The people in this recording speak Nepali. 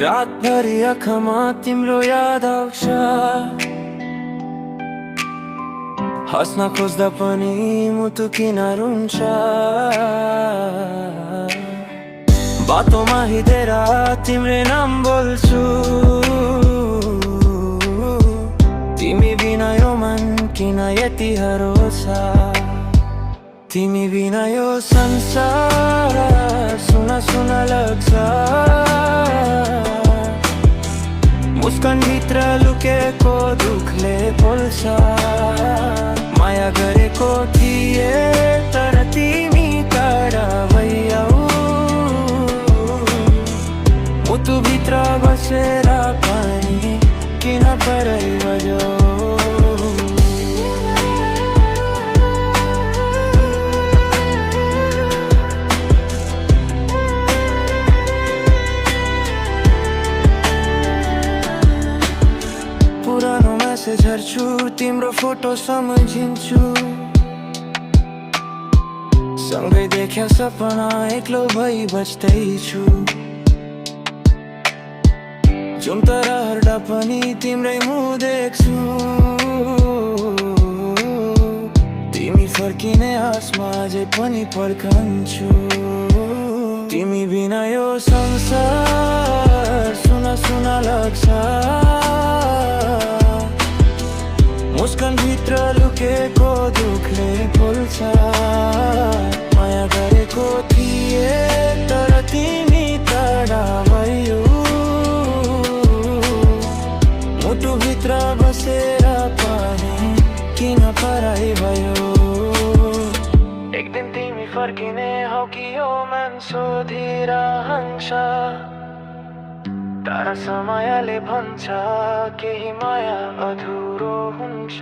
रातभरि आँखामा तिम्रो याद आउँछ, हस्न खोज्दा पनि मुटु किन रुन्छ। बाटोमा हिँडेर तिम्रै नाम बोल्छु, तिमी बिना यो मन किन यति हरोछ। तिमी बिना यो संसार सुना सुना लाग्छ। मुस्कान भित्र लुकेको दुखले पोल्छ। माया गरेको थिए तर तिमी टाढा भइआऊ। मुटु भित्र बसेर पनि किन परै बज्यो। पुरानो मेसेज हेर्छु, तिम्रो फोटो सम्झिन्छु। सँगै देख्या सपना एक्लो भई बस्दैछु। जुन तर हर्दा पनि तिम्रै मुख देख्छु। तिमी फर्किने आसमा अझै पनि पर्खन्छु। तिमी बिना यो संसार सुना सुना लाग्छ। मुस्कान भित्र लुकेको दुखले पोल्छ। माया गरेको थिए तर तिमी टाढा भयौ। मुटु भित्र बसेर पनि किन पराई भयो। एक दिन तिमी फर्किने हौ कि यो मन सोधिरहन्छ। तर समयले भन्छ केही माया अधुरो हुन्छ।